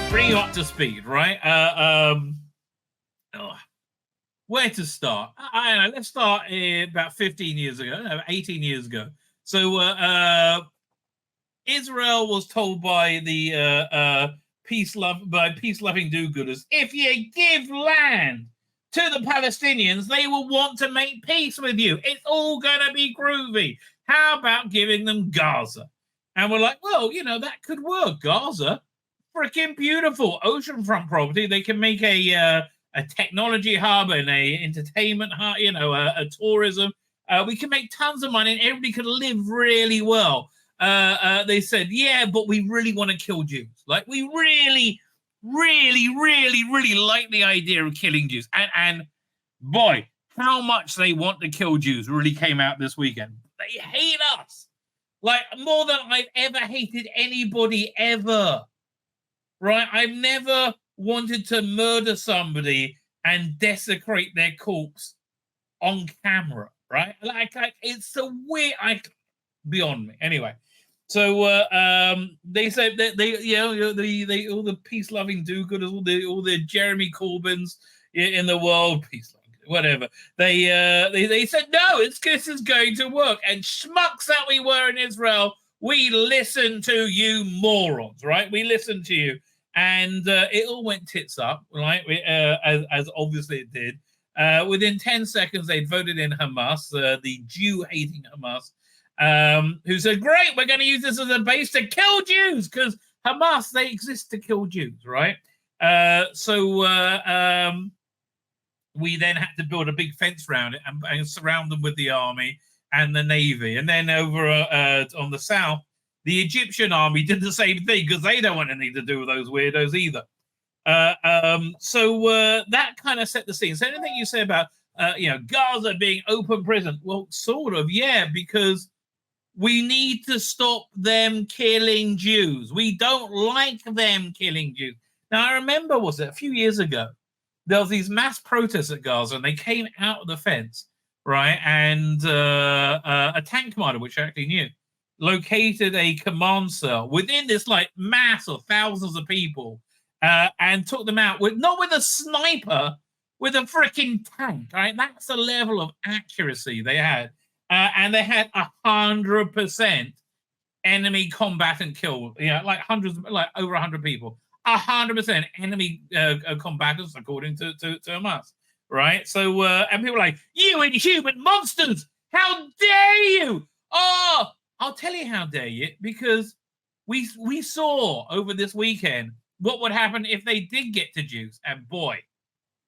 bring you up to speed, right? Where to start? I don't know. Let's start about 15 years ago, no, 18 years ago. So Israel was told by the peace-loving do-gooders, if you give land to the Palestinians, they will want to make peace with you. It's all going to be groovy. How about giving them Gaza? And we're like, well, you know, that could work. Gaza, freaking beautiful oceanfront property. They can make a technology hub and a entertainment hub, you know, a tourism. We can make tons of money and everybody could live really well. They said, yeah, but we really want to kill Jews. Like, we really like the idea of killing Jews. And boy, how much they want to kill Jews really came out this weekend. They hate us. Like, more than I've ever hated anybody ever. Right? I've never wanted to murder somebody and desecrate their corpse on camera. Right? Like it's so weird. Beyond me. Anyway. So they said that they all the peace-loving do-gooders, all the Jeremy Corbyns in the world, peace-loving, whatever. They said no, this is going to work. And schmucks that we were in Israel, we listened to you morons, right? We listened to you, and it all went tits up, right? As obviously it did. Within 10 seconds, they'd voted in Hamas, the Jew-hating Hamas. Who said, great, we're going to use this as a base to kill Jews, because Hamas, they exist to kill Jews, right? So we then had to build a big fence around it and surround them with the army and the navy. And then over on the south, the Egyptian army did the same thing, because they don't want anything to do with those weirdos either. So that kind of set the scene. So anything you say about, Gaza being open prison, well, sort of, yeah, because we need to stop them killing Jews. We don't like them killing Jews. Now, I remember, was it a few years ago, there was these mass protests at Gaza, and they came out of the fence, right? And a tank commander, which I actually knew, located a command cell within this like mass of thousands of people, and took them out not with a sniper, with a freaking tank. Right? That's the level of accuracy they had. And they had 100% enemy combatant kill, like over 100 people, 100% enemy combatants, according to Hamas, right? So, and people are like, you inhuman monsters, how dare you? Oh, I'll tell you how dare you, because we saw over this weekend what would happen if they did get to Jews, and boy,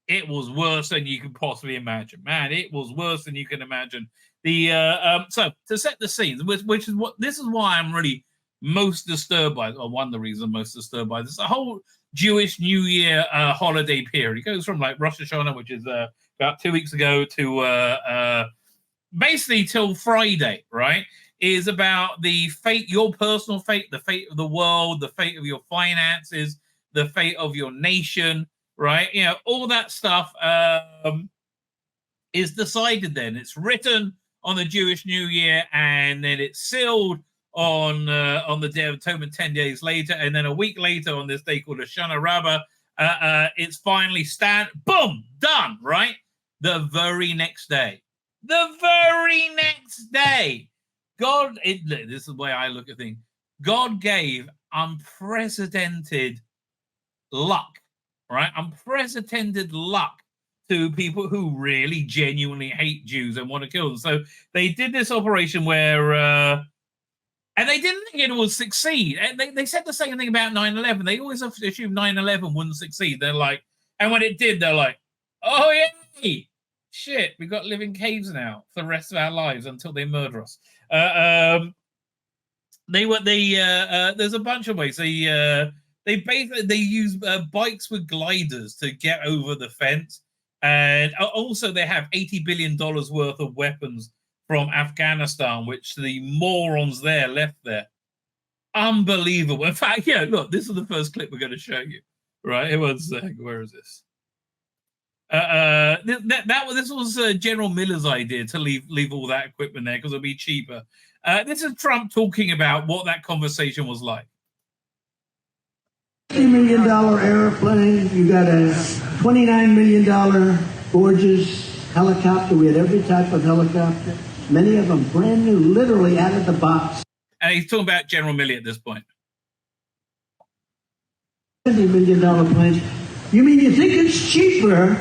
it was worse than you could possibly imagine. Man, it was worse than you can imagine. So to set the scene, which is why I'm really most disturbed by, or one of the reasons I'm most disturbed by this, the whole Jewish New Year holiday period. It goes from like Rosh Hashanah, which is about 2 weeks ago, to basically till Friday, right? Is about the fate, your personal fate, the fate of the world, the fate of your finances, the fate of your nation, right? All that stuff is decided then. It's written on the Jewish New Year, and then it's sealed on the Day of Atonement 10 days later, and then a week later on this day called Hoshana Rabbah, it's finally boom, done, right? The very next day. God, this is the way I look at things. God gave unprecedented luck, right? Unprecedented luck to people who really genuinely hate Jews and want to kill them. So they did this operation where, and they didn't think it would succeed. And they said the same thing about 9/11. They always assumed 9/11 wouldn't succeed. They're like, and when it did, they're like, oh yeah, shit, we've got to live in caves now for the rest of our lives until they murder us. There's a bunch of ways. They use bikes with gliders to get over the fence. And also they have $80 billion worth of weapons from Afghanistan, which the morons there left there. Unbelievable. In fact, look, this is the first clip we're going to show you. Right? It was, where is this? This was General Miller's idea to leave all that equipment there because it'll be cheaper. This is Trump talking about what that conversation was like. $50 million airplane. You got a $29 million gorgeous helicopter. We had every type of helicopter. Many of them brand new, literally out of the box. And he's talking about General Milley at this point. $70 million planes. You mean you think it's cheaper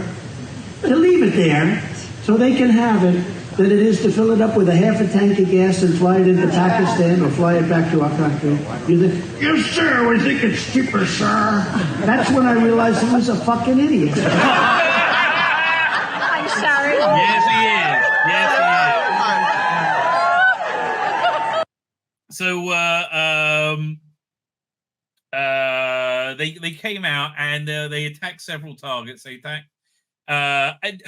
to leave it there so they can have it than it is to fill it up with a half a tank of gas and fly it into Pakistan or fly it back to our country? You think, yes, sir, we think it's cheaper, sir. That's when I realized he was a fucking idiot. I'm sorry. Yes, he is. Yes, he is. So, they came out and they attacked several targets. They attacked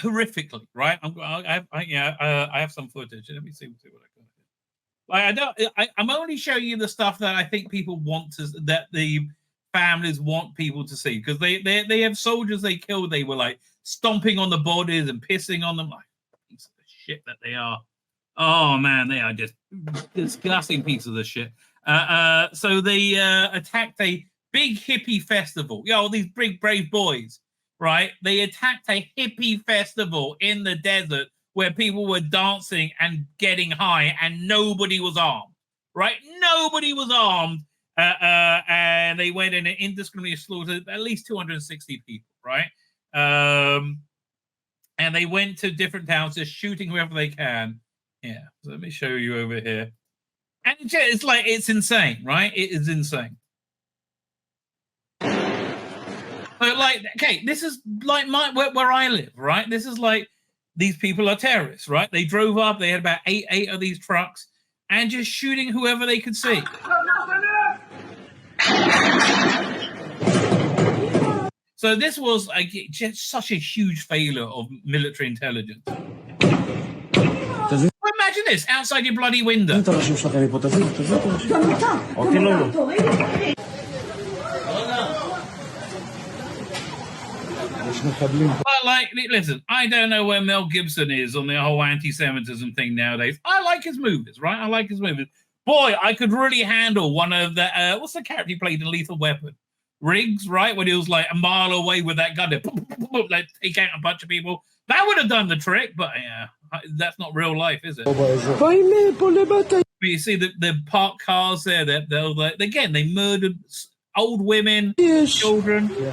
horrifically, right? I have some footage. Let me see what I got here. I'm only showing you the stuff that I think people want to, that the families want people to see, because they have soldiers they killed. They were like stomping on the bodies and pissing on them, like pieces of shit that they are. Oh man, they are just disgusting pieces of shit. So they attacked a big hippie festival. All these big brave boys, right? They attacked a hippie festival in the desert where people were dancing and getting high, and nobody was armed, right? Nobody was armed, and they went in and indiscriminately slaughtered at least 260 people, right? And they went to different towns, just shooting whoever they can. Yeah, so let me show you over here. And it's like, it's insane, right? It is insane. But like, okay, this is like where I live, right? This is like, these people are terrorists, right? They drove up, they had about eight of these trucks, and just shooting whoever they could see. So this was just such a huge failure of military intelligence. Well, imagine this outside your bloody window. But like, listen, I don't know where Mel Gibson is on the whole anti-Semitism thing nowadays. I like his movies, right? I like his movies. Boy, I could really handle one of the what's the character he played in Lethal Weapon? Riggs, right? When he was like a mile away with that gun to like take out a bunch of people. That would have done the trick, but yeah, that's not real life, is it? But you see the parked cars there, they're like, again, they murdered old women, children. Yeah.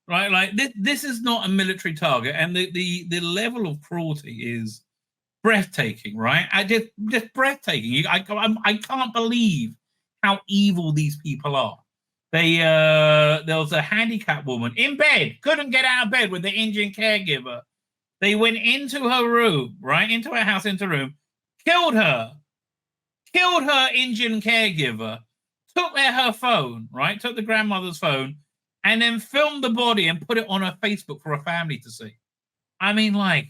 Right, like this is not a military target, and the level of cruelty is breathtaking, right? Just breathtaking. I can't believe how evil these people are. There was a handicapped woman in bed, couldn't get out of bed with the Indian caregiver. They went into her room, right, into her house, into her room, killed her Indian caregiver, took her phone, right, took the grandmother's phone, and then filmed the body and put it on her Facebook for her family to see. I mean, like,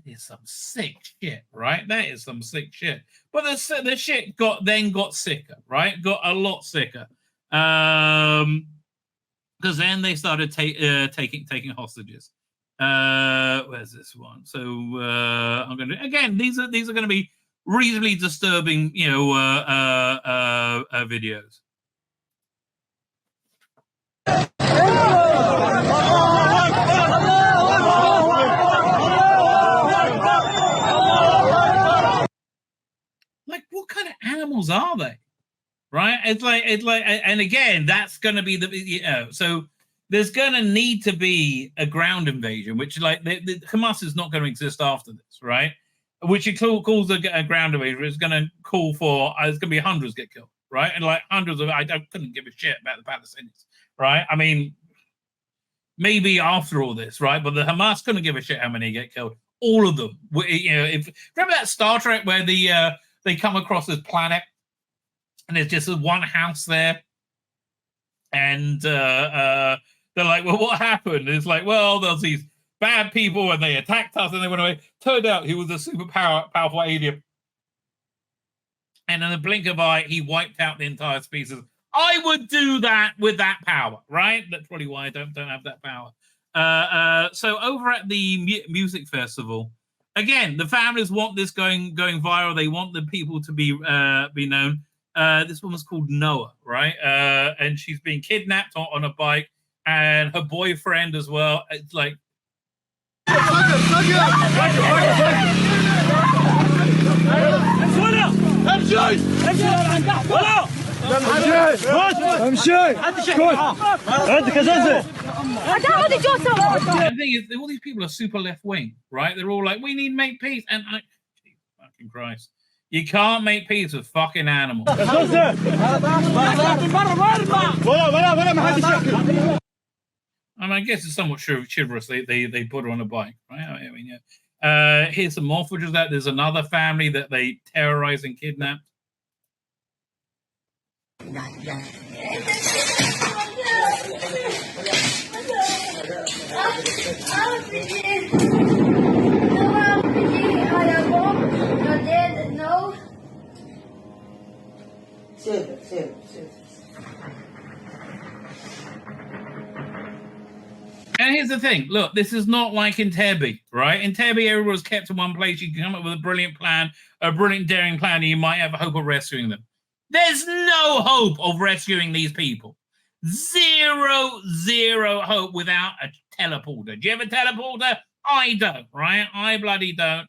that is some sick shit, right? That is some sick shit. But the shit got sicker, right? Got a lot sicker. Because then they started taking hostages. Where's this one? So I'm going to, again, these are going to be reasonably disturbing, videos. Like, what kind of animals are they? Right? It's like, and again, that's going to be so there's going to need to be a ground invasion, which like the Hamas is not going to exist after this, right? Which it calls a ground invasion. It's going to call for, there's going to be hundreds get killed, right? And like hundreds of, I couldn't give a shit about the Palestinians, right? I mean, maybe after all this, right? But the Hamas couldn't give a shit how many get killed. All of them. Remember that Star Trek where they come across this planet and there's just one house there, and they're like, well, what happened? It's like, well, there's these bad people and they attacked us and they went away. Turned out he was a super powerful alien, and in the blink of an eye, he wiped out the entire species. I would do that with that power, right? That's probably why I don't have that power. So over at the music festival, again, the families want this going viral. They want the people to be known. This woman's called Noah, right? And she's been kidnapped on a bike, and her boyfriend as well. It's like. The thing is, all these people are super left wing, right? They're all like, we need to make peace, and fucking Christ, you can't make peace with fucking animals. I mean, I guess it's somewhat chivalrous. They put her on a bike, right? I mean, yeah. Here's some more footage of that. There's another family that they terrorized and kidnapped. And here's the thing. Look, this is not like in Entebbe, right? In Entebbe, everyone was kept in one place. You can come up with a brilliant plan, a brilliant daring plan, and you might have a hope of rescuing them. There's no hope of rescuing these people. Zero hope without a teleporter. Do you have a teleporter? I don't, right? I bloody don't.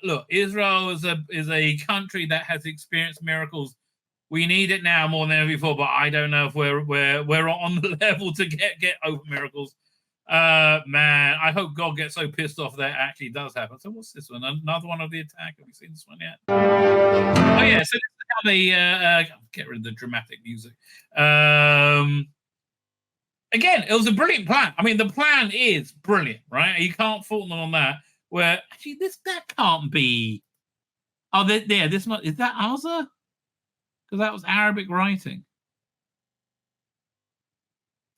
Look, Israel is a country that has experienced miracles. We need it now more than ever before, but I don't know if we're on the level to get over miracles. Man, I hope God gets so pissed off that it actually does happen. So what's this one? Another one of the attack. Have we seen this one yet? Oh yeah, so this is how they get rid of the dramatic music. Again, it was a brilliant plan. I mean, the plan is brilliant, right? You can't fault them on that. Where actually that can't be. Oh, there. This is that Alza? Because that was Arabic writing.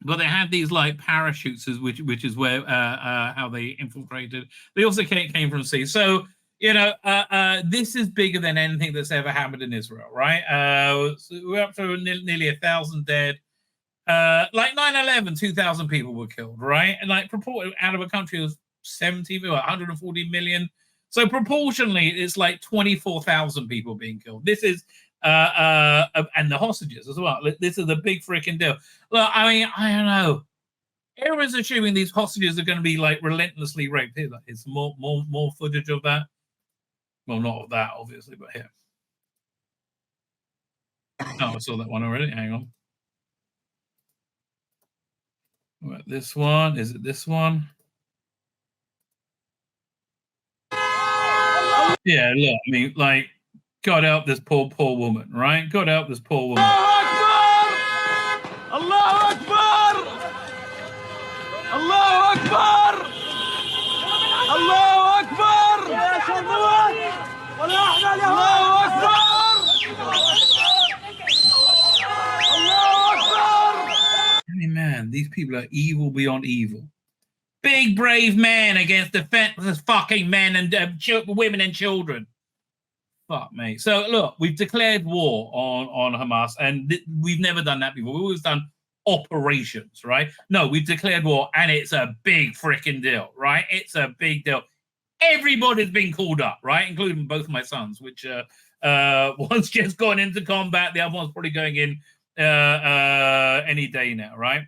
But they had these like parachutes, which is where how they infiltrated. They also came from sea. So this is bigger than anything that's ever happened in Israel, right? So we're up to nearly 1,000 dead. Like 9/11, 2,000 people were killed, right? And like reported out of a country of 140 million. So proportionally, it's like 24,000 people being killed. This is and the hostages as well. This is a big freaking deal. Look, I mean, I don't know. Everyone's assuming these hostages are going to be like relentlessly raped. Here's more footage of that. Well, not of that, obviously, but here. Oh, I saw that one already. Hang on. Right, this one. Is it this one? Yeah, look, I mean, like, God help this poor woman, right? God help this poor woman. Allah Akbar! Allah Akbar! Allah Akbar! Allah Akbar! I mean, man, these people are evil beyond evil. Big brave man against defenseless fucking men and women and children. Fuck me. So look, we've declared war on Hamas, and we've never done that before. We've always done operations, right? No, we've declared war, and it's a big freaking deal, right? It's a big deal. Everybody's been called up, right? Including both my sons, which one's just gone into combat. The other one's probably going in any day now, right?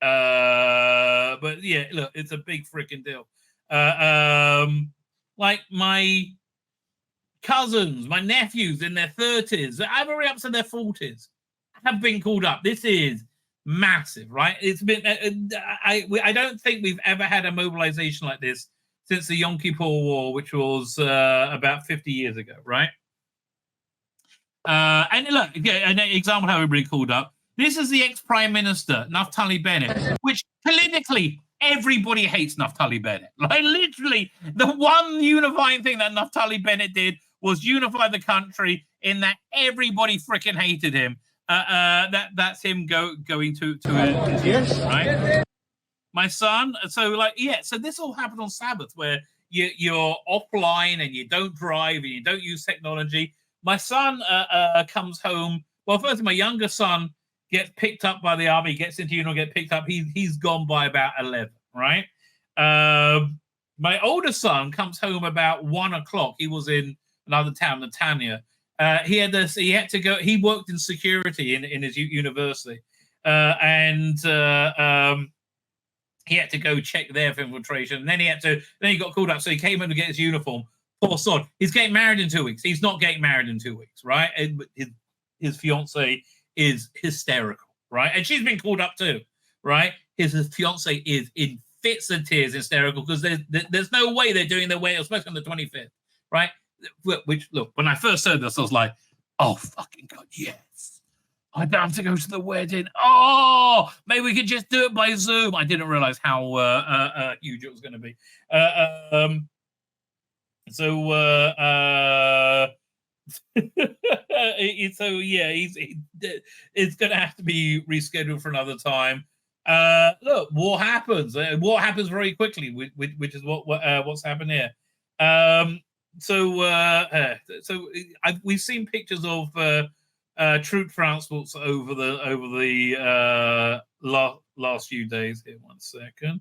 But yeah, look, it's a big freaking deal. Like my cousins, my nephews in their 30s, I'm already up to their 40s, have been called up. This is massive, right? It's been, I don't think we've ever had a mobilization like this since the Yom Kippur War, which was about 50 years ago, right? And look, an example how everybody called up. This is the ex-Prime Minister, Naftali Bennett, which politically, everybody hates Naftali Bennett. Like, literally, the one unifying thing that Naftali Bennett did was unify the country in that everybody freaking hated him. That's him going to yes, right? My son, so this all happened on Sabbath, where you're offline and you don't drive and you don't use technology. My son comes home. Well, first, my younger son gets picked up by the army, gets into uniform, get picked up. He's gone by about 11, right? My older son comes home about 1 o'clock. He was in another town, Netanya. He had to go. He worked in security in his university, and he had to go check there for infiltration. And then he got called up. So he came in to get his uniform. Poor sod. He's getting married in 2 weeks. He's not getting married in 2 weeks, right? His fiance is hysterical, right? And she's been called up too, right? His fiance is in fits of tears, hysterical, because there's no way they're doing their wedding, especially on the 25th, right? Which, look, when I first heard this, I was like, oh, fucking God, yes. I don't have to go to the wedding. Oh, maybe we could just do it by Zoom. I didn't realize how huge it was going to be. It's going to have to be rescheduled for another time. Look, war happens. War happens very quickly, which is what's happened here. We've seen pictures of troop transports over the last few days. Here, 1 second.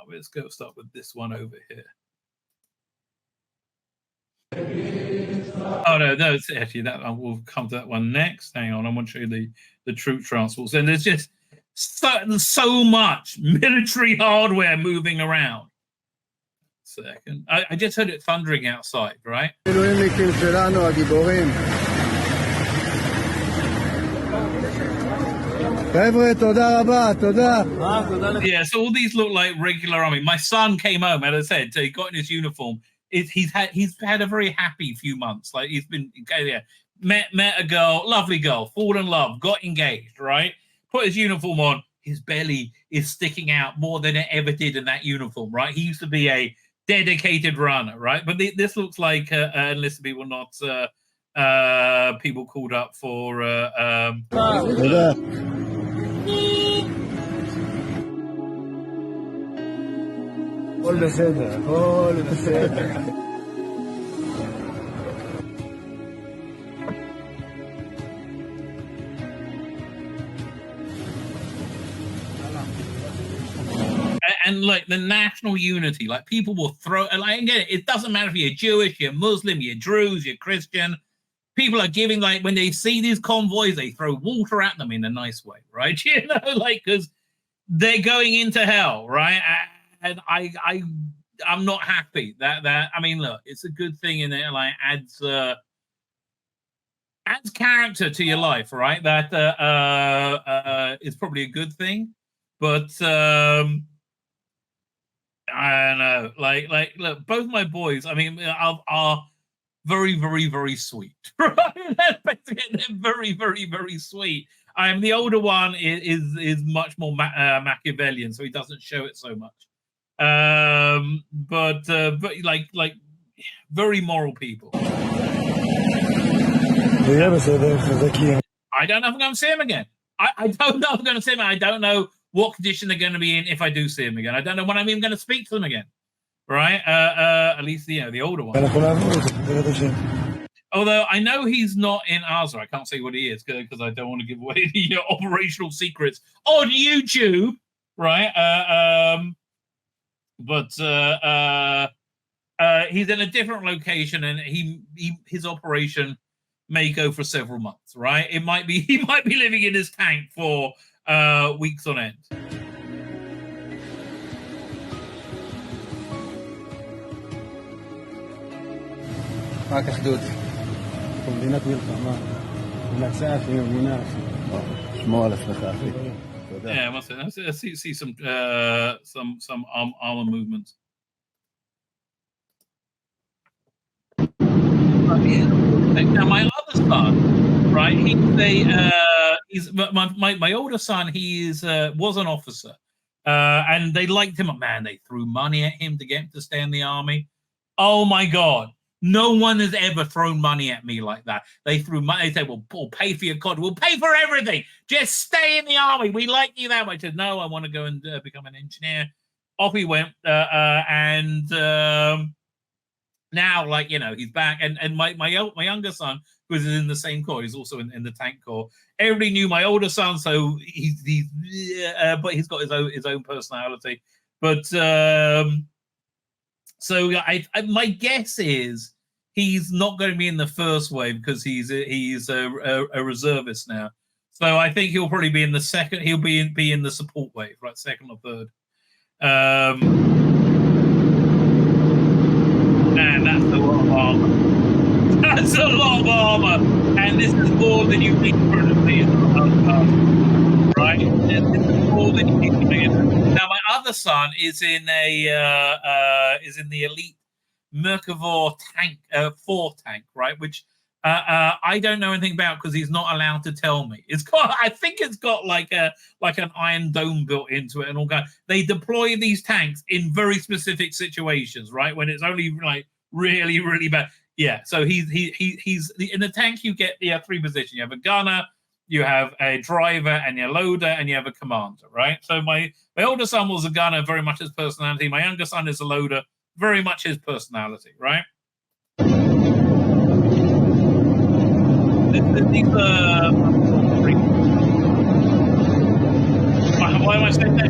Let's go start with this one over here. Oh no, it's actually that one. We'll come to that one next. Hang on, I want to show you the troop transports. And there's just so much military hardware moving around. Second, I just heard it thundering outside, right? Yeah, so all these look like regular army. My son came home, as I said, so he got in his uniform. He's had a very happy few months. Like he's been met a girl, lovely girl, fall in love, got engaged, right? Put his uniform on, his belly is sticking out more than it ever did in that uniform, right? He used to be a dedicated runner, right? But this looks like enlisted people, not people called up for הכל בסדר, הכל בסדר. And like the national unity, like people will throw, like again, it doesn't matter if you're Jewish, you're Muslim, you're Druze, you're Christian. People are giving, like when they see these convoys, they throw water at them in a nice way, right? You know, like because they're going into hell, right? And I'm not happy that I mean, look, it's a good thing in it, like adds character to your life, right? That is probably a good thing, but I don't know, like look, both my boys, I mean, are very, very, very sweet, right? They're very, very, very sweet. The older one is much more Machiavellian, so he doesn't show it so much. But like very moral people. I don't know if I'm going to see him again. I don't know if I'm going to see him. I don't know what condition they're going to be in if I do see him again. I don't know when I'm even going to speak to them again. Right? At least the older one. Although I know he's not in Gaza. I can't say what he is because I don't want to give away the operational secrets on YouTube. Right? But he's in a different location, and his operation may go for several months, right? He might be living in his tank for weeks on end. רק אחדות. אנחנו מדינת מלחמה. ננצח עם המדינה. שמור על עצמך, אחי. Yeah, I see some armor movements. Now my other son, right? He's my older son. He was an officer, and they liked him. Man, they threw money at him to get him to stay in the army. Oh my God. No one has ever thrown money at me like that. They threw money. They said, we'll pay for your cod. We'll pay for everything. Just stay in the army. We like you that much. I said, no, I want to go and become an engineer. Off he went. And now, like, you know, he's back. And my younger son, because he's in the same corps. He's also in the tank corps. Everybody knew my older son, so but he's got his own personality. But so my guess is he's not going to be in the first wave because he's a reservist now. So I think he'll probably be in the second. He'll be in the support wave, right? Second or third. Man, that's a lot of armor. That's a lot of armor, and this is more than you think for an elite right? This is more than you think for an Now, my other son is in the elite Merkavor tank, 4 tank, right? Which I don't know anything about because he's not allowed to tell me. I think it's got like an iron dome built into it and all that. They deploy these tanks in very specific situations, right? When it's only like really, really bad. Yeah. So he's in the tank. You get 3 positions. You have a gunner, you have a driver, and a loader, and you have a commander, right? So my older son was a gunner, very much his personality. My younger son is a loader, very much his personality, right? These why am I saying that?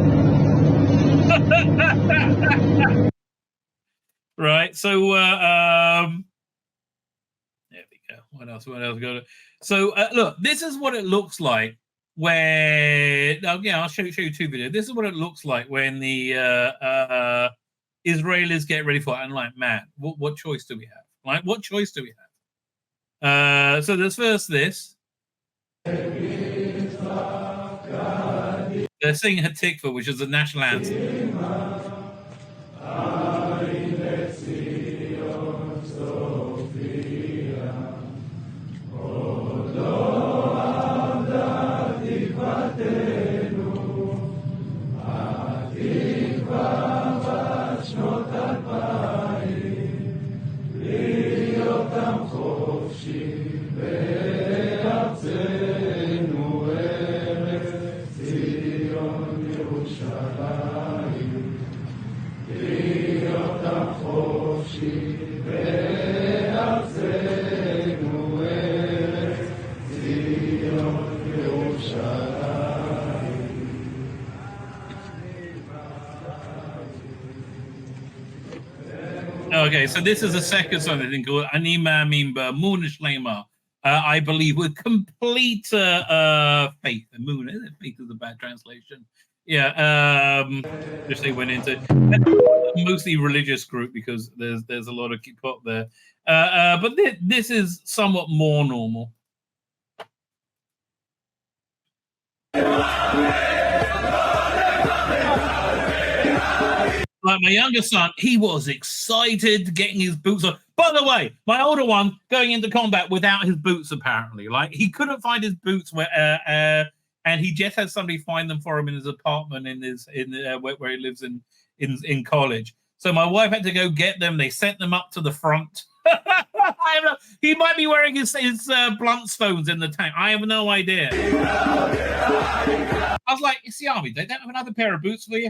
Right. So there we go. What else? Got it. So look, this is what it looks like when. I'll show you 2 videos. This is what it looks like when the Israelis get ready for it. And like, man, what choice do we have? Like, what choice do we have? So there's first this. They're singing Hatikva, which is the national anthem. Okay, so this is the second song I think called Ani Ma'amin Ba'emunah Shlema. I believe with complete faith. Faith is a bad translation. Yeah, just they went into mostly religious group because there's a lot of Kippot there. But this is somewhat more normal. Like my younger son, he was excited getting his boots on. By the way, my older one going into combat without his boots, apparently. Like, he couldn't find his boots and he just had somebody find them for him in his apartment where he lives in college. So my wife had to go get them. They sent them up to the front. I don't know. He might be wearing his Bluntstones in the tank. I have no idea. I was like, it's the army. They don't have another pair of boots for you.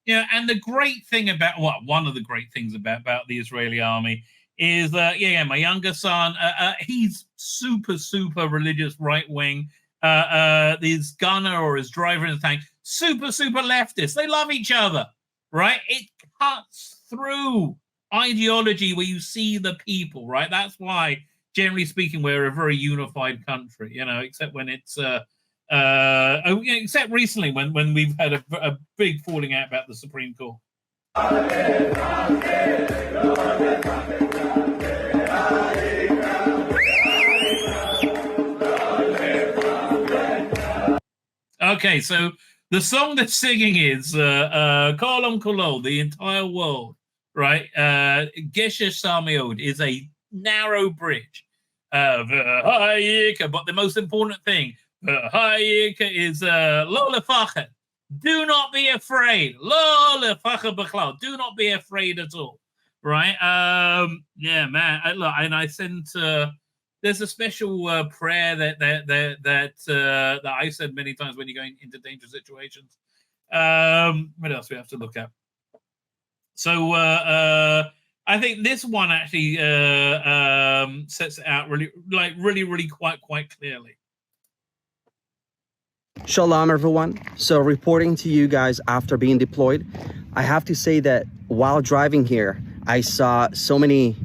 Yeah, and the great thing about one of the great things about the Israeli army is my younger son, he's super religious, right wing. His gunner or his driver in the tank, super leftist. They love each other, right? It cuts through ideology where you see the people, right? That's why, generally speaking, we're a very unified country, except when it's except recently when we've had a big falling out about the Supreme Court. Okay, so the song they're singing is Kolam Kolol, the entire world, right? Gesher Samiod is a narrow bridge. But the most important thing, is Lo Lefachad. Do not be afraid. Lo Lefachad B'chlal. Do not be afraid at all, right? Yeah, man. Look, and I sent... there's a special prayer that I said many times when you're going into dangerous situations. What else we have to look at? So I think this one actually sets it out really quite clearly. Shalom, everyone. So reporting to you guys after being deployed, I have to say that while driving here, I saw so many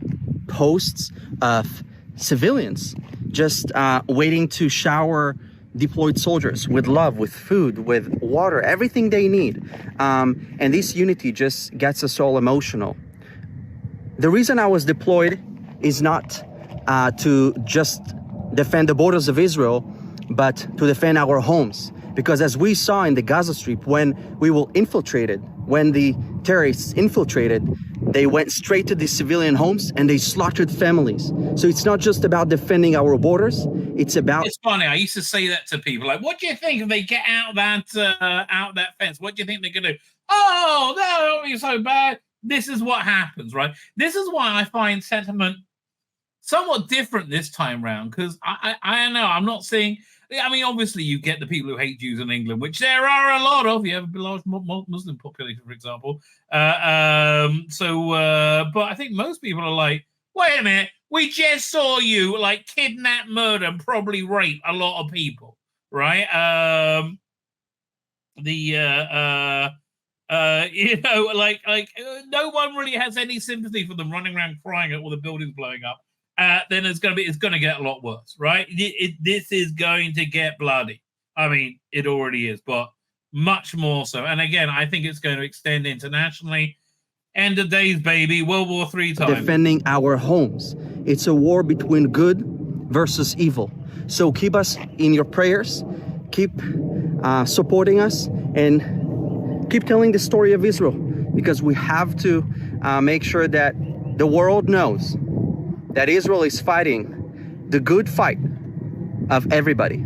posts of civilians just waiting to shower deployed soldiers with love, with food, with water, everything they need. And this unity just gets us all emotional. The reason I was deployed is not to just defend the borders of Israel, but to defend our homes. Because as we saw in the Gaza Strip, when we were infiltrated, when the terrorists infiltrated, they went straight to the civilian homes and they slaughtered families. So it's not just about defending our borders, it's about... It's funny, I used to say that to people, like, what do you think if they get out that fence? What do you think they're going to do? Oh, no, it won't be so bad. This is what happens, right? This is why I find sentiment somewhat different this time round, because I know, I'm not saying... I mean, obviously, you get the people who hate Jews in England, which there are a lot of. You have a large Muslim population, for example. But I think most people are like, wait a minute, we just saw you like kidnap, murder, and probably rape a lot of people, right? No one really has any sympathy for them running around crying at all the buildings blowing up. Then it's going to get a lot worse, right? This is going to get bloody. I mean, it already is, but much more so. And again, I think it's going to extend internationally. End of days, baby. World War III time. Defending our homes. It's a war between good versus evil. So keep us in your prayers. Keep supporting us and keep telling the story of Israel, because we have to make sure that the world knows that Israel is fighting the good fight of everybody.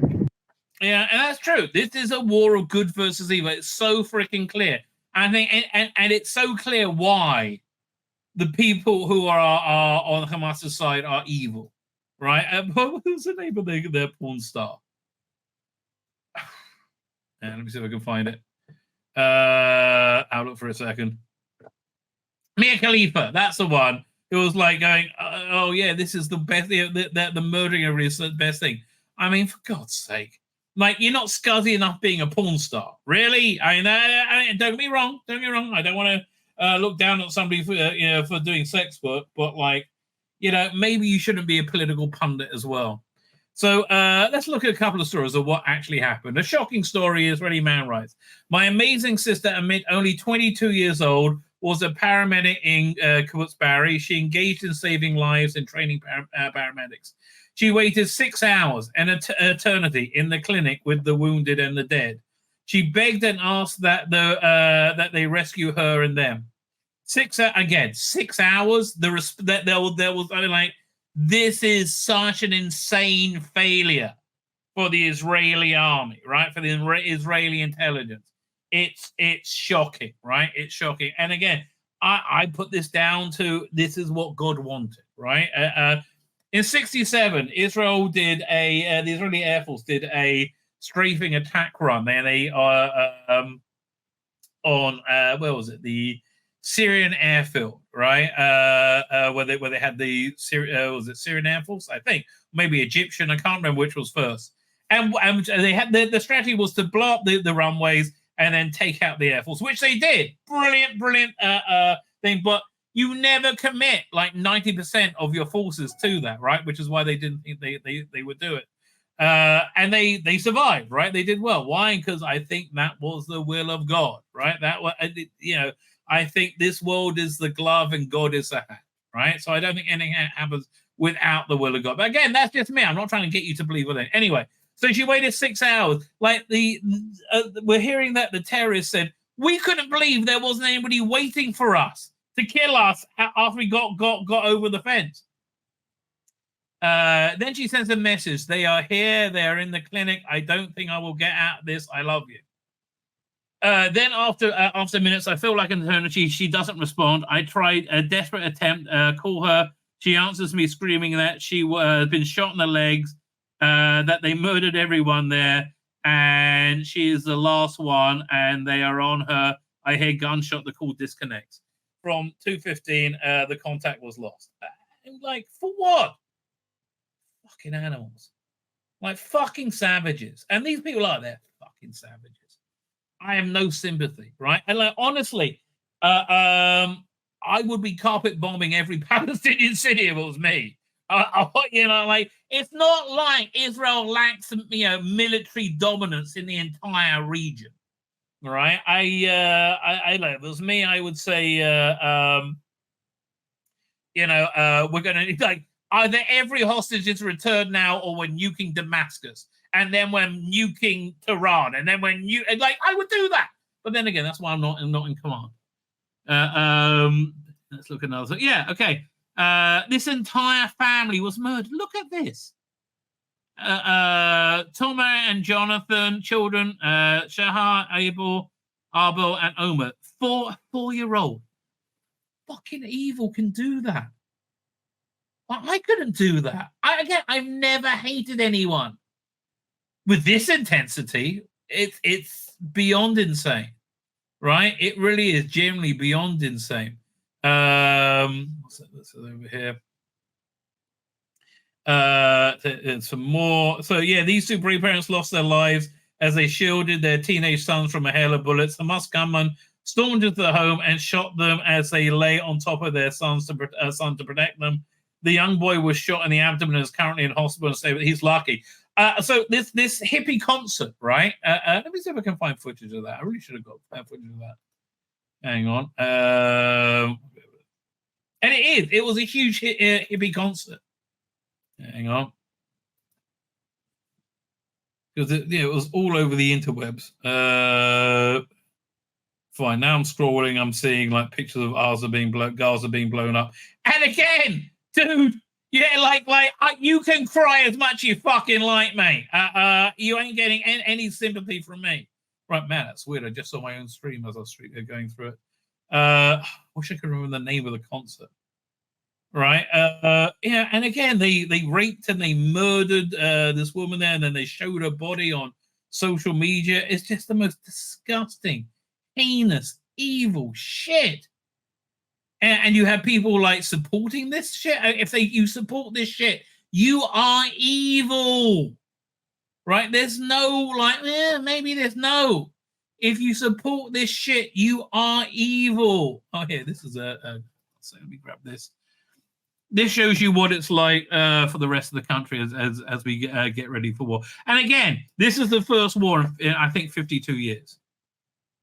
Yeah, and that's true. This is a war of good versus evil. It's so freaking clear. I think, and it's so clear why the people who are on Hamas's side are evil, right? What was the name of their porn star? Let me see if I can find it. I'll look for a second. Mia Khalifa, that's the one. It was like going, oh yeah, this is the best. The murdering of is the best thing. I mean, for God's sake, like, you're not scuzzy enough being a porn star, really. I mean, don't get me wrong. I don't want to look down at somebody for doing sex work, but like, maybe you shouldn't be a political pundit as well. So let's look at a couple of stories of what actually happened. A shocking story is Ready Man writes, my amazing sister, Amit, only 22 years old, was a paramedic in Kibbutz Barry. She engaged in saving lives and training paramedics. She waited 6 hours, an eternity, in the clinic with the wounded and the dead. She begged and asked that they rescue her and them. 6 hours. There was like, this is such an insane failure for the Israeli army, right? For the Israeli intelligence. It's shocking, right? It's shocking. And again, I put this down to, this is what God wanted, right? In 1967, Israel did the Israeli Air Force did a strafing attack run. On where was it? The Syrian airfield, right? Where they had the was it Syrian Air Force? I think maybe Egyptian. I can't remember which was first. And they had the strategy was to blow up the runways and then take out the Air Force, which they did. Brilliant thing. But you never commit like 90% of your forces to that, right? Which is why they didn't think they would do it. And they survived, right? They did well. Why? Because I think that was the will of God, right? I think this world is the glove and God is the hat, right? So I don't think anything happens without the will of God. But again, that's just me. I'm not trying to get you to believe with it. Anyway, so she waited 6 hours. Like we're hearing that the terrorists said, we couldn't believe there wasn't anybody waiting for us to kill us after we got over the fence. Then she sends a message. They are here. They are in the clinic. I don't think I will get out of this. I love you. Then after minutes, I feel like an eternity. She doesn't respond. I tried a desperate attempt, call her. She answers me screaming that she has been shot in the legs, that they murdered everyone there, and she is the last one, and they are on her. I hear gunshot. The call disconnects. From 2:15, the contact was lost. Like, for what? Fucking animals. Like, fucking savages. And these people are, they're fucking savages. I have no sympathy, right? And like, honestly, I would be carpet bombing every Palestinian city if it was me. You know, like, it's not like Israel lacks, you know, military dominance in the entire region, right? I like, if it was me, I would say, you know, we're going to, like, either every hostage is returned now, or we're nuking Damascus, and then we're nuking Tehran, and then when you, like, I would do that. But then again, that's why I'm not in command. Let's look at another. Yeah, okay. This entire family was murdered. Look at this. Tomer and Jonathan, children, Shahar, Abel, and Omer. 4-year-old. Fucking evil can do that. I couldn't do that. I've never hated anyone with this intensity. It's beyond insane, right? It really is generally beyond insane. What's over here? Some more. So yeah, these two brave parents lost their lives as they shielded their teenage sons from a hail of bullets. Hamas gunmen stormed into the home and shot them as they lay on top of their sons to protect them. The young boy was shot in the abdomen and is currently in hospital and stable. He's lucky. So this hippie concert, right? Let me see if I can find footage of that. I really should have got footage of that. Hang on. And it was a huge hippie concert. Hang on. Because it was all over the interwebs. Fine. Now I'm scrolling. I'm seeing like pictures of Gaza being blown up. And again, dude, yeah, like you can cry as much as you fucking like, mate. You ain't getting any sympathy from me. Right, man, that's weird. I just saw my own stream as I was going through it. Wish I could remember the name of the concert. Right, yeah, and again, they raped and they murdered this woman there, and then they showed her body on social media. It's just the most disgusting, heinous, evil shit. And you have people like supporting this shit. If you support this shit, you are evil, right? There's no like, maybe there's no. If you support this shit, you are evil. Oh, here, this is so let me grab this. This shows you what it's like for the rest of the country as we get ready for war. And again, this is the first war in I think 52 years.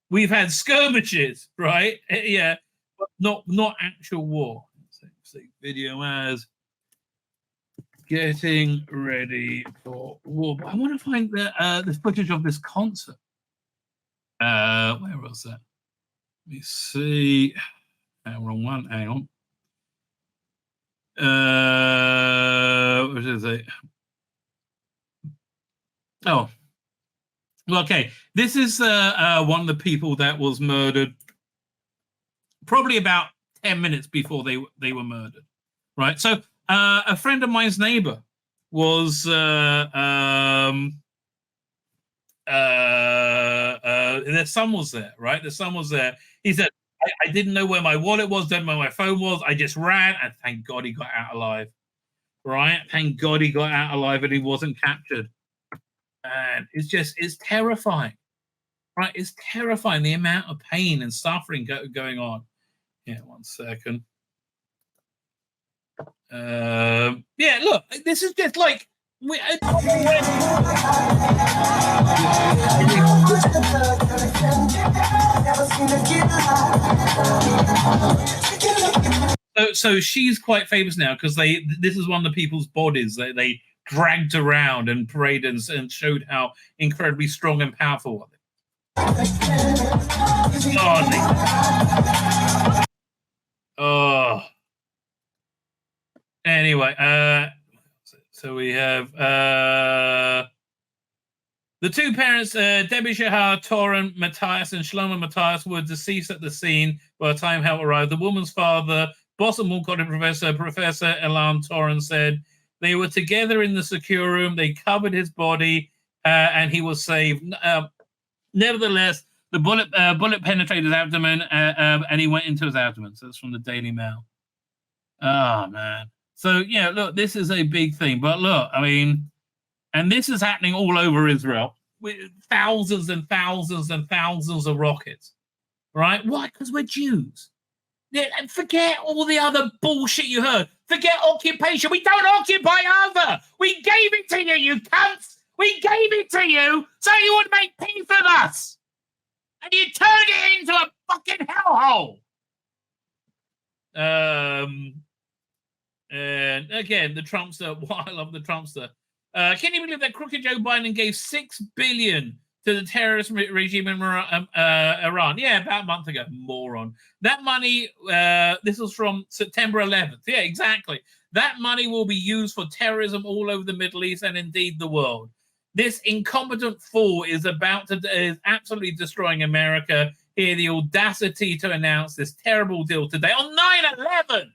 We've had skirmishes, right? Yeah, but not actual war. Let's see, video as getting ready for war. But I want to find the footage of this concert. Where was that? Let me see. Wrong one. Hang on. What is it? Oh, well, okay. This is one of the people that was murdered probably about 10 minutes before they were murdered, right? So a friend of mine's neighbor was their son was there, right? The son was there. He said, I didn't know where my wallet was, didn't know where my phone was. I just ran, and thank God he got out alive. Right? Thank God he got out alive and he wasn't captured. And it's terrifying. Right? It's terrifying the amount of pain and suffering going on. Yeah, 1 second. Yeah, look, this is just like So she's quite famous now because this is one of the people's bodies that they dragged around and paraded and showed how incredibly strong and powerful they are. Oh. Anyway, so we have the two parents, Debbie Shahar, Toran Matthias, and Shlomo Matthias, were deceased at the scene by the time help arrived. The woman's father, Boston College Professor Elan Toran, said they were together in the secure room. They covered his body and he was saved. Nevertheless, the bullet penetrated his abdomen, and he went into his abdomen. So that's from the Daily Mail. Oh, man. So, yeah, look, this is a big thing. But look, I mean, and this is happening all over Israel with thousands and thousands and thousands of rockets, right? Why? Because we're Jews. Yeah, and forget all the other bullshit you heard. Forget occupation. We don't occupy Gaza. We gave it to you, you cunts. We gave it to you so you would make peace with us. And you turned it into a fucking hellhole. And again, the Trumpster. Why I love the Trumpster. Can you believe that crooked Joe Biden gave $6 billion to the terrorist regime in Iran? Yeah, about a month ago. Moron. That money, this was from September 11th. Yeah, exactly. That money will be used for terrorism all over the Middle East and indeed the world. This incompetent fool is absolutely destroying America. Here, the audacity to announce this terrible deal today on 9/11.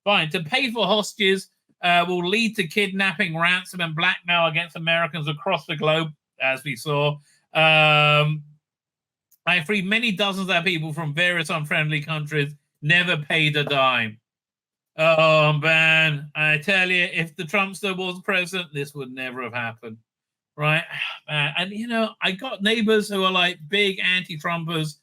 Fine, to pay for hostages will lead to kidnapping, ransom, and blackmail against Americans across the globe, as we saw. I freed many dozens of people from various unfriendly countries, never paid a dime. Oh, man, I tell you, if the Trumpster was president, this would never have happened, right? And, you know, I got neighbors who are like big anti-Trumpers.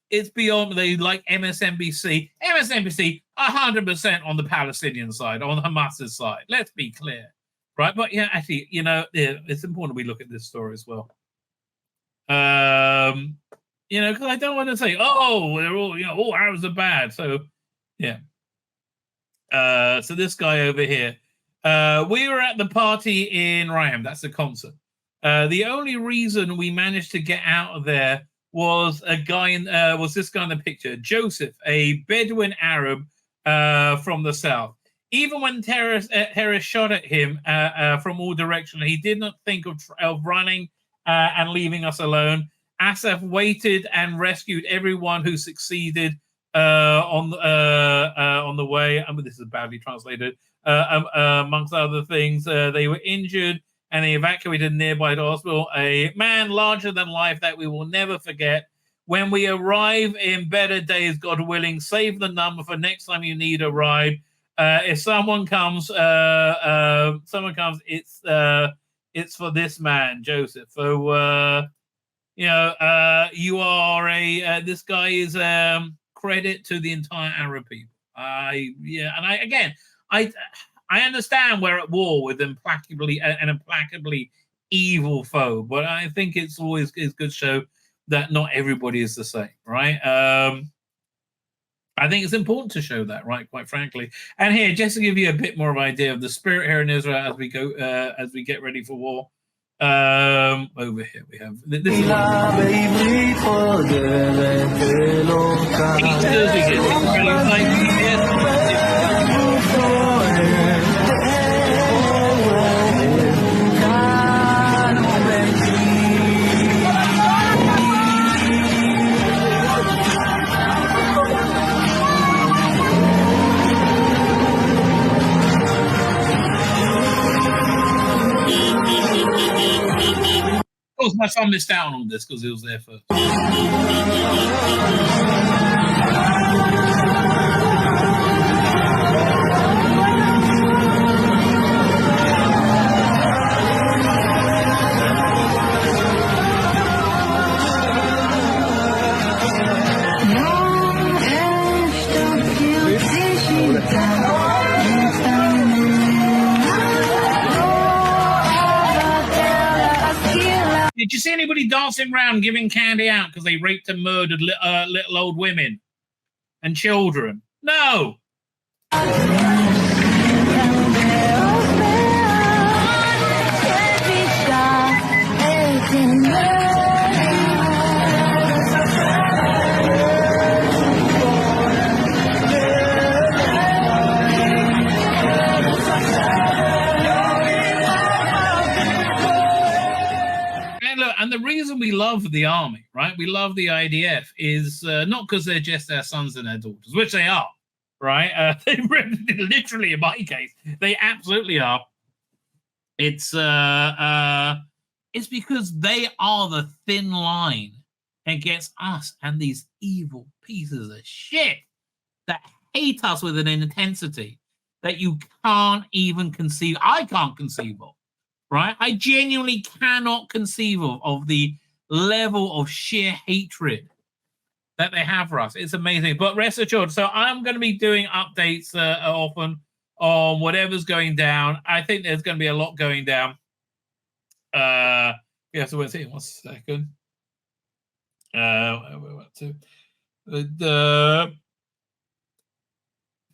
It's beyond, they like MSNBC. MSNBC, 100% on the Palestinian side, on Hamas's side. Let's be clear, right? But, yeah, actually, you know, it's important we look at this story as well. You know, because I don't want to say, oh, they're all, you know, all Arabs are bad. So, yeah. So this guy over here, we were at the party in Rayham. That's the concert. The only reason we managed to get out of there was was this guy in the picture, Joseph, a Bedouin Arab from the south. Even when terrorists shot at him from all directions, he did not think of running and leaving us alone. Asaf waited and rescued everyone who succeeded on the way. I mean, this is badly translated. Amongst other things, they were injured and they evacuated a nearby hospital. A man larger than life that we will never forget. When we arrive in better days, God willing, save the number for next time you need a ride. If someone comes, it's for this man, Joseph. So, you know, you are this guy is credit to the entire Arab people. I understand we're at war with an implacably evil foe, but I think it's always good to show that not everybody is the same, right? I think it's important to show that, right? Quite frankly. And here, just to give you a bit more of an idea of the spirit here in Israel as we go, as we get ready for war. Over here we have this is Of course, my son missed out on this because he was there first. Did you see anybody dancing around giving candy out because they raped and murdered little old women and children? No. And the reason we love the army, right? We love the IDF is not because they're just our sons and our daughters, which they are, right? They literally, in my case, they absolutely are. It's because they are the thin line against us and these evil pieces of shit that hate us with an intensity that you can't even conceive. I can't conceive of, right? I genuinely cannot conceive of the level of sheer hatred that they have for us. It's amazing. But rest assured, so I'm going to be doing updates often on whatever's going down. I think there's going to be a lot going down. Yeah, so we'll see. 1 second. Where we're up to.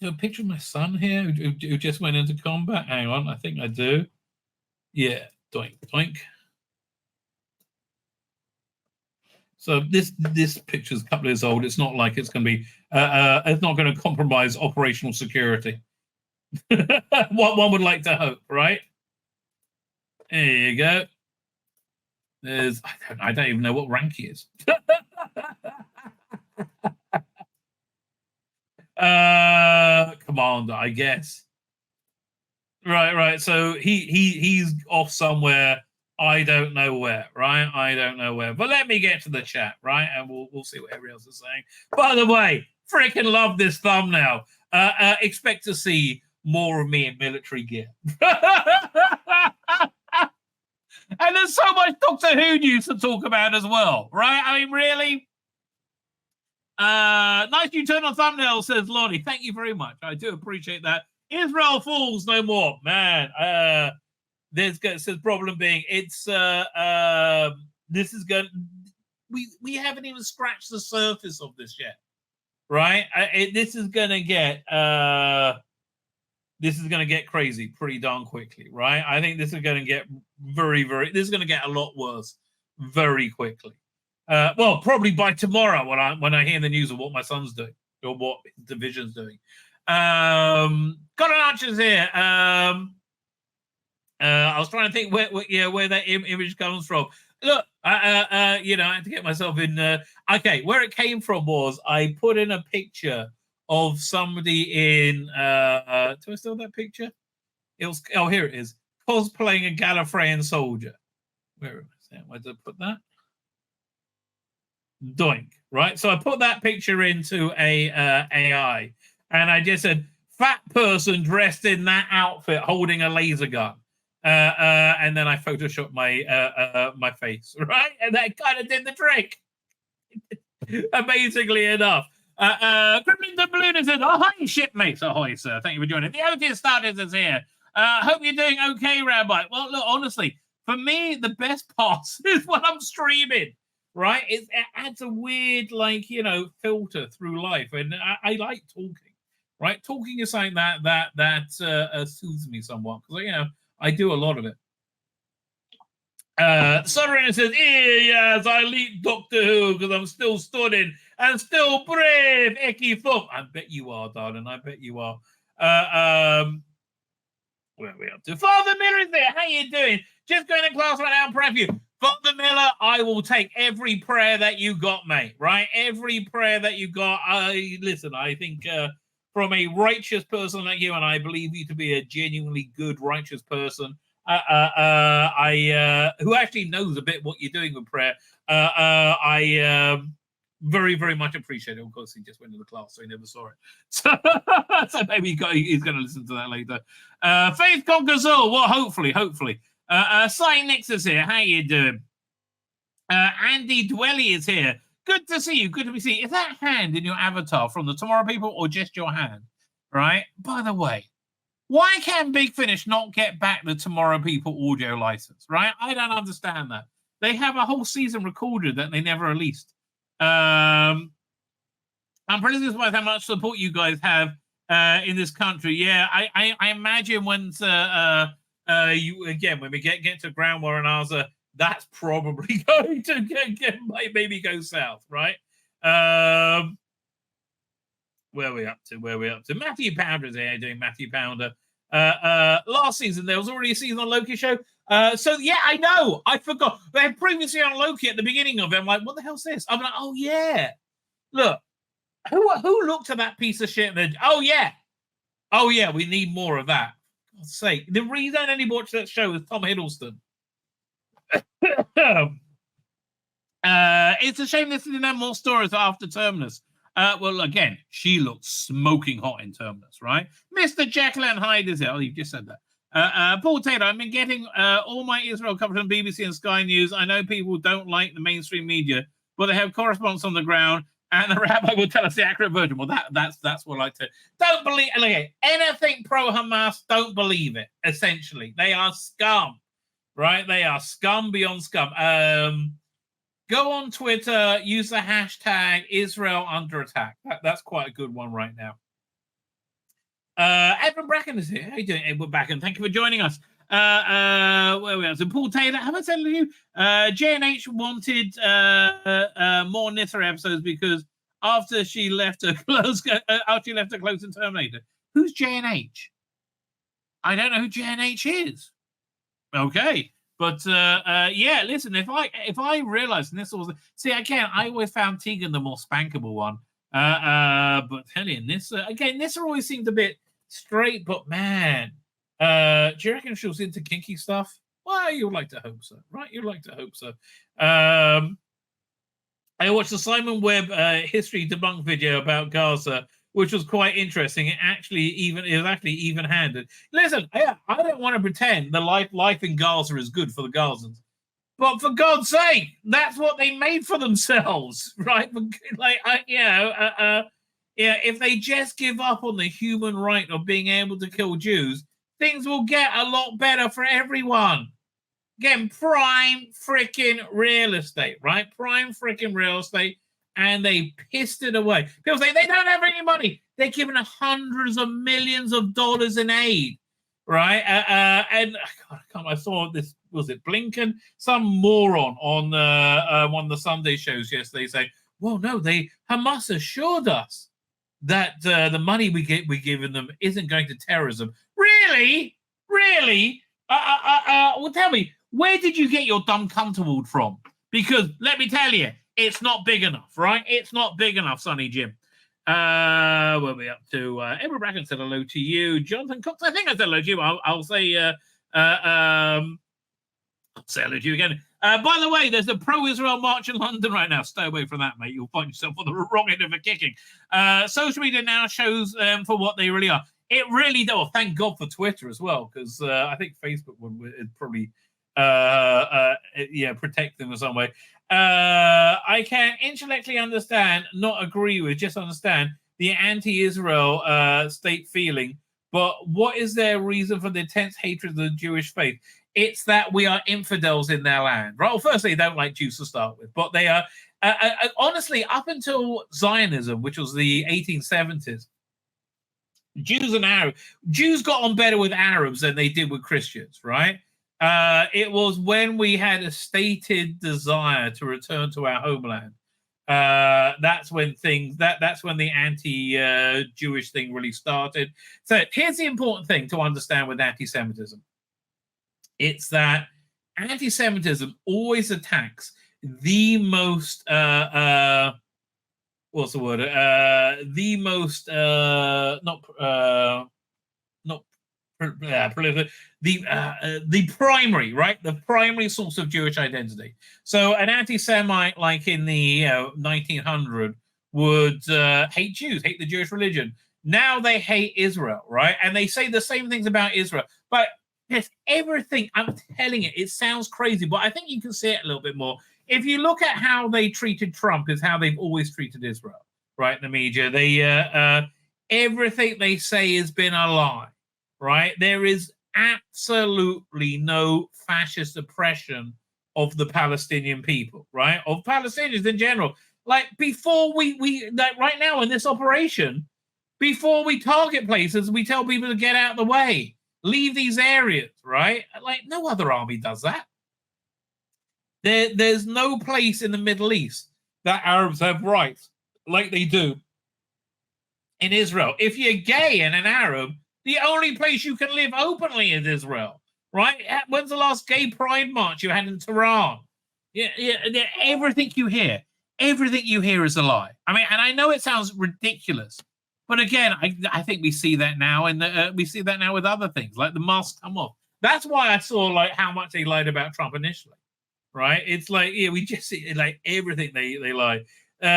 A picture of my son here who just went into combat. Hang on, I think I do. Yeah, doink, doink. So this picture's a couple of years old. It's not like it's going to be. It's not going to compromise operational security. What one would like to hope, right? There you go. There's. I don't even know what rank he is. Commander, I guess. Right. So he's off somewhere. I don't know where, right? I don't know where. But let me get to the chat, right? And we'll see what everybody else is saying. By the way, freaking love this thumbnail. Expect to see more of me in military gear. And there's so much Doctor Who news to talk about as well, right? I mean, really? Nice new turn on thumbnail, says Lonnie. Thank you very much. I do appreciate that. Israel falls no more, man. There's says problem being it's this is going. We haven't even scratched the surface of this yet, right? This is gonna get crazy pretty darn quickly, right? I think this is gonna get this is gonna get a lot worse very quickly. Well, probably by tomorrow when I hear the news of what my son's doing or what his division's doing. Got an Archer's here. I was trying to think where that image comes from. Look, I had to get myself in. Okay, where it came from was I put in a picture of somebody in. Do I still have that picture? It was. Oh, here it is. Cosplaying a Gallifreyan soldier. Where did I put that? Doink. Right. So I put that picture into a AI, and I just said, "Fat person dressed in that outfit, holding a laser gun." And then I photoshopped my face, right? And that kind of did the trick. Amazingly enough. Crippling the Balloon said, "Ahoy, shipmates." Ahoy, sir. Thank you for joining. The OT starters is here. Hope you're doing okay, Rabbi. Well, look, honestly, for me, the best part is when I'm streaming, right? It adds a weird, filter through life. And I like talking, right? Talking is something that soothes me somewhat. Because, I do a lot of it. Sovereign says, yes, I lead Doctor Who because I'm still studying and still brave, Eki Thump. I bet you are, darling. I bet you are. Where are we up to? Father Miller is there. How you doing? Just going to class right now. I'm proud of you. Father Miller, I will take every prayer that you got, mate, right? Every prayer that you got. Listen, I think... from a righteous person like you, and I believe you to be a genuinely good, righteous person, who actually knows a bit what you're doing with prayer, I very, very much appreciate it. Of course, he just went to the class, so he never saw it. So maybe he's going to listen to that later. Faith conquers all. Well, hopefully. Cy Nix is here. How you doing? Andy Dwelly is here. Good to see you. Good to be seen. Is that hand in your avatar from the Tomorrow People or just your hand? Right? By the way, why can Big Finish not get back the Tomorrow People audio license? Right? I don't understand that. They have a whole season recorded that they never released. I'm pretty surprised how much support you guys have in this country. Yeah, I imagine when when we get to Ground War and Arza, that's probably going to maybe go south, right? Where are we up to? Matthew Pounder is here doing Matthew Pounder. Last season, there was already a season on Loki show. So, yeah, I know. I forgot. They had previously on Loki at the beginning of it. I'm like, what the hell's this? I'm like, oh, yeah. Look, who looked at that piece of shit and then, oh, yeah, we need more of that. God's sake. The reason I only watched that show is Tom Hiddleston. It's a shame this didn't have more stories after Terminus. Well, again, she looks smoking hot in Terminus, right? Mr. Jekyll and Hyde is it? Oh, you just said that. Paul Taylor, I've been getting all my Israel coverage on BBC and Sky News. I know people don't like the mainstream media, but they have correspondents on the ground, and the rabbi will tell us the accurate version. Well, that's what I like to. Don't believe anything pro-Hamas. Don't believe it. Essentially, they are scum, right? They are scum beyond scum. Go on Twitter, use the hashtag Israel under attack. That's quite a good one right now. Edwin Bracken is here. How you doing, Edward Bracken? Thank you for joining us. Where we are? So Paul Taylor, have I said to you? J&H wanted more Nissa episodes because after she left her close in Terminator. Who's J&H? I don't know who J&H is. Okay. But yeah, listen. If I realized Nissa was again, I always found Tegan the more spankable one. But tell you, Nissa always seemed a bit straight. But man, do you reckon she was into kinky stuff? Well, you'd like to hope so, right? You'd like to hope so. I watched the Simon Webb history debunk video about Gaza, which was quite interesting. It was actually even-handed. Listen, I don't want to pretend the life in Gaza is good for the Gazans, but for God's sake, that's what they made for themselves, right? If they just give up on the human right of being able to kill Jews, things will get a lot better for everyone. Again, prime freaking real estate, right? Prime freaking real estate. And they pissed it away. People say they don't have any money. They're giving hundreds of millions of dollars in aid, right? And I saw this, was it Blinken? Some moron on one of the Sunday shows yesterday saying, well, no, Hamas assured us that the money we're giving them isn't going to terrorism. Really? Well, tell me, where did you get your dumb cunt award from? Because let me tell you, it's not big enough, right? It's not big enough, Sonny Jim. Where are we up to? Edward Bracken said hello to you. Jonathan Cox, I think I said hello to you. I'll say hello to you again. By the way, there's a pro-Israel march in London right now. Stay away from that, mate. You'll find yourself on the wrong end of a kicking. Social media now shows for what they really are. It really does. Well, thank God for Twitter as well, because I think Facebook would probably protect them in some way. I can intellectually understand, not agree with, just understand the anti-Israel state feeling. But what is their reason for the intense hatred of the Jewish faith? It's that we are infidels in their land. Right? Well, firstly, they don't like Jews to start with, but they are honestly, up until Zionism, which was the 1870s, Jews got on better with Arabs than they did with Christians, right? It was when we had a stated desire to return to our homeland. That's when the anti-Jewish thing really started. So here's the important thing to understand with anti-Semitism. It's that anti-Semitism always attacks the most the primary, right? The primary source of Jewish identity. So an anti-Semite like in the 1900 would hate Jews, hate the Jewish religion. Now they hate Israel, right? And they say the same things about Israel. But it's everything. I'm telling you, it sounds crazy, but I think you can see it a little bit more. If you look at how they treated Trump, is how they've always treated Israel, right? The media, they everything they say has been a lie. Right? There is absolutely no fascist oppression of the Palestinian people, right? Of Palestinians in general. Like before we like right now in this operation, before we target places, we tell people to get out of the way, leave these areas, right? Like no other army does that. There's no place in the Middle East that Arabs have rights like they do in Israel. If you're gay and an Arab, the only place you can live openly is Israel, right? When's the last gay pride march you had in Tehran? Yeah, everything you hear is a lie. I mean, and I know it sounds ridiculous, But again, I think we see that now, and we see that now with other things, like the mask come off. That's why I saw like how much they lied about Trump initially, right? It's like, yeah, we just see like everything they lie. They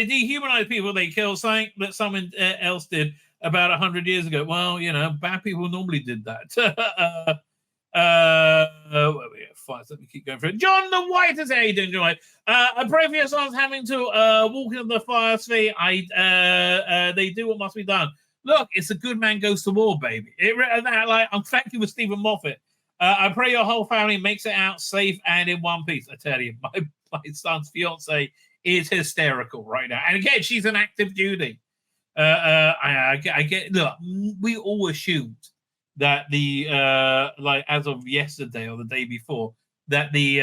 dehumanize people. They kill something that someone else did about 100 years ago. Well, you know, bad people normally did that. Let me keep going through it. John the White is how you doing, John? I pray for your sons having to walk into the fire sphere. They do what must be done. Look, it's a good man goes to war, baby. I'm thank you with Stephen Moffat. I pray your whole family makes it out safe and in one piece. I tell you, my son's fiance is hysterical right now. And again, she's an active duty. I get. Look, we all assumed that the like as of yesterday or the day before that the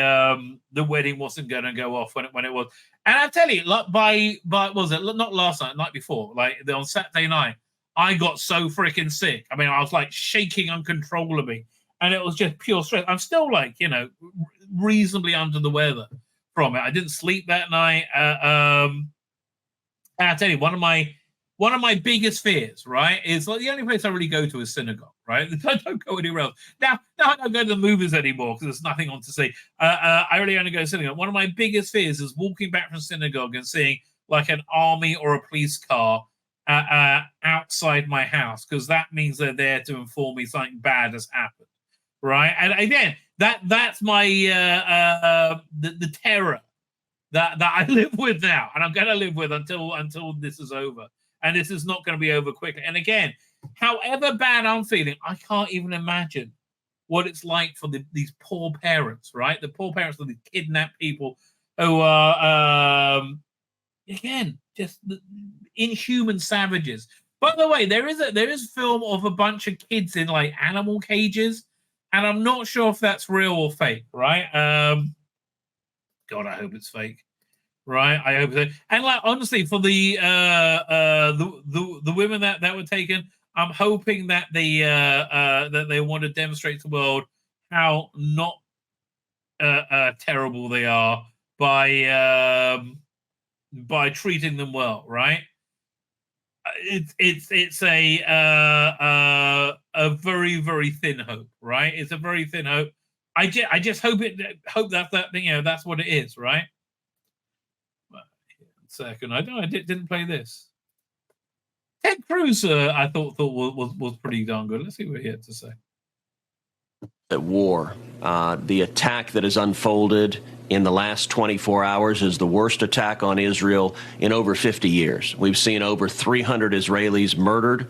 wedding wasn't going to go off when it was. And I tell you, like by was it not last night, night before, like on Saturday night, I got so freaking sick. I mean, I was like shaking uncontrollably, and it was just pure stress. I'm still like, you know, reasonably under the weather from it. I didn't sleep that night. I tell you, one of my biggest fears, right, is like the only place I really go to is synagogue, right? I don't go anywhere else. Now I don't go to the movies anymore because there's nothing on to see. I really only go to synagogue. One of my biggest fears is walking back from synagogue and seeing like an army or a police car outside my house, because that means they're there to inform me something bad has happened, right? And again, that's my the terror that I live with now, and I'm going to live with until this is over. And this is not going to be over quickly. And again, however bad I'm feeling, I can't even imagine what it's like for these poor parents, right? The poor parents of the kidnapped people who are, again, just inhuman savages. By the way, there is a film of a bunch of kids in like animal cages, and I'm not sure if that's real or fake, right? God, I hope it's fake. Right, I hope so. And like honestly, for the women that were taken, I'm hoping that they want to demonstrate to the world how not terrible they are by treating them well. Right, it's a very, very thin hope. Right, it's a very thin hope. I just hope that you know that's what it is. Right. Second, I didn't play this. Ted Cruz, I thought was pretty darn good. Let's see what he had to say. At war, the attack that has unfolded in the last 24 hours is the worst attack on Israel in over 50 years. We've seen over 300 Israelis murdered.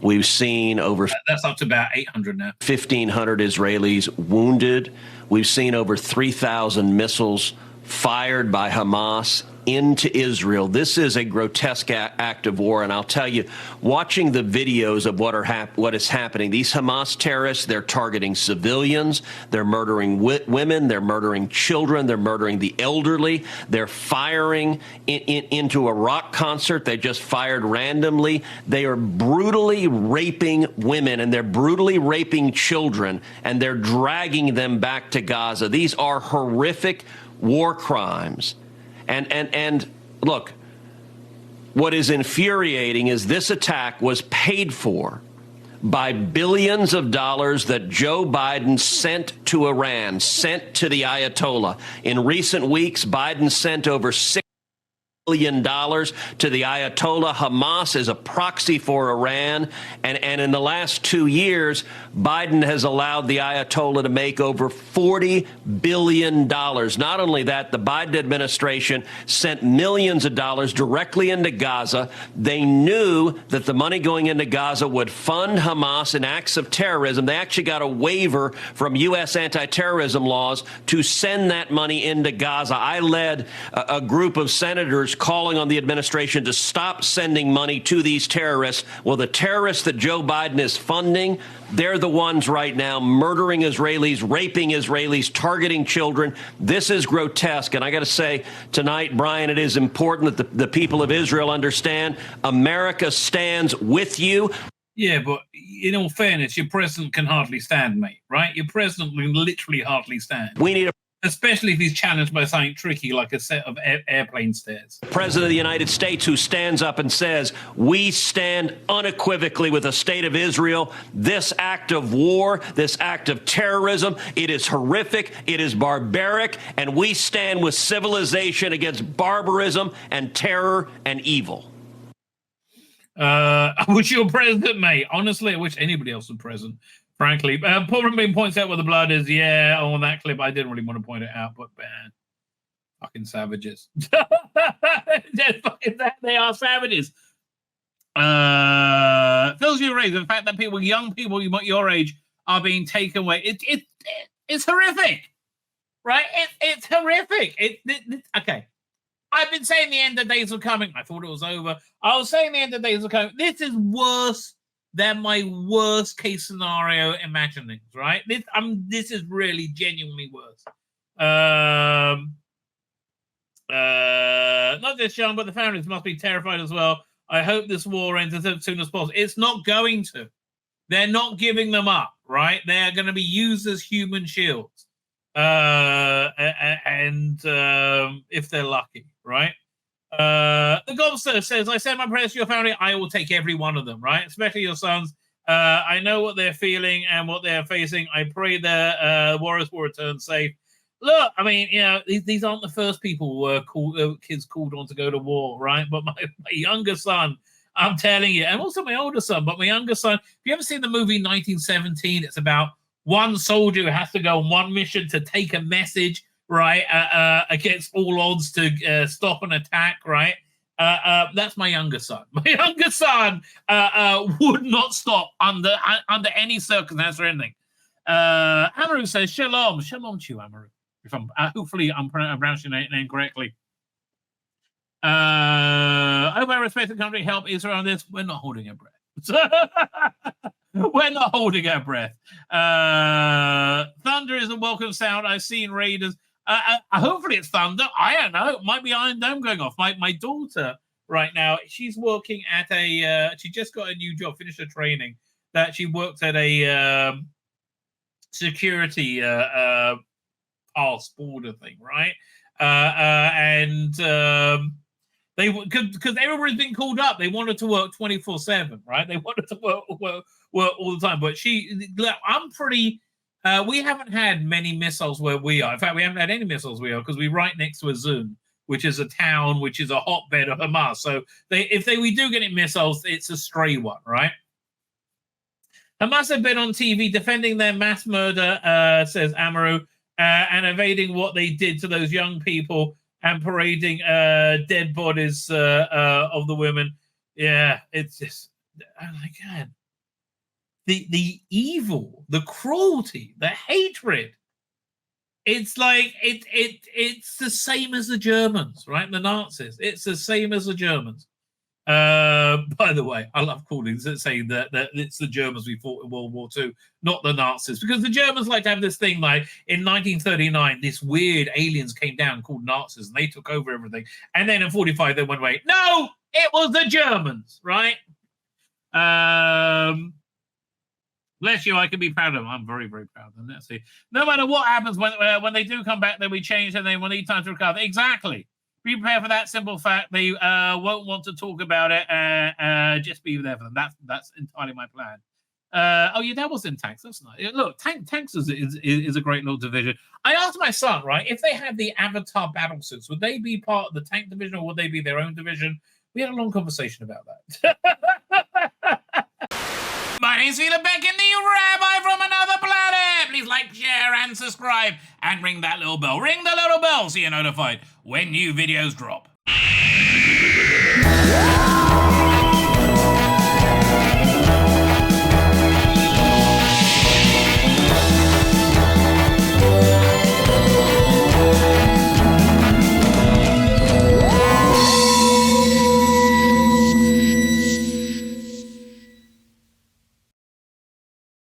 We've seen over that's up to about 800 now. 1,500 Israelis wounded. We've seen over 3,000 missiles fired by Hamas into Israel. This is a grotesque act of war, and I'll tell you, watching the videos of what is happening, these Hamas terrorists, they're targeting civilians, they're murdering women, they're murdering children, they're murdering the elderly, they're firing into a rock concert they just fired randomly. They are brutally raping women, and they're brutally raping children, and they're dragging them back to Gaza. These are horrific war crimes. And look, what is infuriating is this attack was paid for by billions of dollars that Joe Biden sent to Iran, sent to the Ayatollah. In recent weeks, Biden sent over $6 billion to the Ayatollah. Hamas is a proxy for Iran. And in the last 2 years, Biden has allowed the Ayatollah to make over $40 billion. Not only that, the Biden administration sent millions of dollars directly into Gaza. They knew that the money going into Gaza would fund Hamas in acts of terrorism. They actually got a waiver from U.S. anti-terrorism laws to send that money into Gaza. I led a group of senators calling on the administration to stop sending money to these terrorists. Well, the terrorists that Joe Biden is funding, they're the ones right now murdering Israelis, raping Israelis, targeting children. This is grotesque. And I got to say tonight, Brian, it is important that the people of Israel understand America stands with you. Yeah, but in all fairness, your president can hardly stand, mate, right? Your president can literally hardly stand. We need a Especially if he's challenged by something tricky like a set of airplane stairs. President of the United States who stands up and says, we stand unequivocally with the state of Israel. This act of war, this act of terrorism, it is horrific, it is barbaric, and we stand with civilization against barbarism and terror and evil. I wish you were president, mate. Honestly, I wish anybody else was president. Frankly, Paul Rabin points out where the blood is. Yeah, on that clip, I didn't really want to point it out, but man, fucking savages. They are savages. Fills you rage the fact that young people your age, are being taken away. It's horrific, right? It's horrific. Okay. I've been saying the end of days were coming. I thought it was over. I was saying the end of days were coming. This is worse than my worst case scenario imaginings, right? This is really genuinely worse. Not just Sean, but the families must be terrified as well. I hope this war ends as soon as possible. It's not going to. They're not giving them up, right? They are going to be used as human shields. If they're lucky, right? The Gobster says, I send my prayers to your family. I will take every one of them, right? Especially your sons. I know what they're feeling and what they're facing. I pray the warriors will return safe. Look, I mean, these aren't the first people who were kids called on to go to war, right? But my younger son, I'm telling you, and also my older son, but my younger son, if you ever seen the movie 1917, it's about one soldier who has to go on one mission to take a message, right, against all odds to stop an attack, right? That's my younger son. My younger son would not stop under any circumstance or anything. Amaru says, shalom. Shalom to you, Amaru. If hopefully I'm pronouncing your name correctly. I hope I respect the country, help Israel on this. We're not holding our breath. We're not holding our breath. Thunder is a welcome sound. I've seen Raiders. Hopefully it's thunder. I don't know. It might be Iron Dome going off. My daughter right now, she's working at she just got a new job, finished her training, that she worked at a security pass border thing, right? They because everyone's been called up. They wanted to work 24/7, right? They wanted to work all the time. But I'm pretty. We haven't had many missiles where we are. In fact, we haven't had any missiles where we are because we're right next to a Zun, which is a town, which is a hotbed of Hamas. So we do get missiles, it's a stray one, right? Hamas have been on TV defending their mass murder, says Amaru, and evading what they did to those young people and parading dead bodies of the women. Yeah, it's just, oh my God. The evil, the cruelty, the hatred. It's like it's the same as the Germans, right? The Nazis. It's the same as the Germans. By the way, I love saying that it's the Germans we fought in World War II, not the Nazis, because the Germans like to have this thing like in 1939, this weird aliens came down called Nazis and they took over everything, and then in 45 they went away. No, it was the Germans, right? Bless you, I can be proud of them. I'm very, very proud of them. Let's see. No matter what happens when they do come back, then we change and they will need time to recover. Exactly. Be prepared for that simple fact. They won't want to talk about it. Just be there for them. That's entirely my plan. Oh, yeah, that was in tanks. That's nice. Look, tanks is a great little division. I asked my son, right, if they had the Avatar battle suits, would they be part of the tank division or would they be their own division? We had a long conversation about that. My name's Tzvi Lebetkin, the Rabbi from another planet. Please like, share, and subscribe, and ring that little bell. Ring the little bell so you're notified when new videos drop.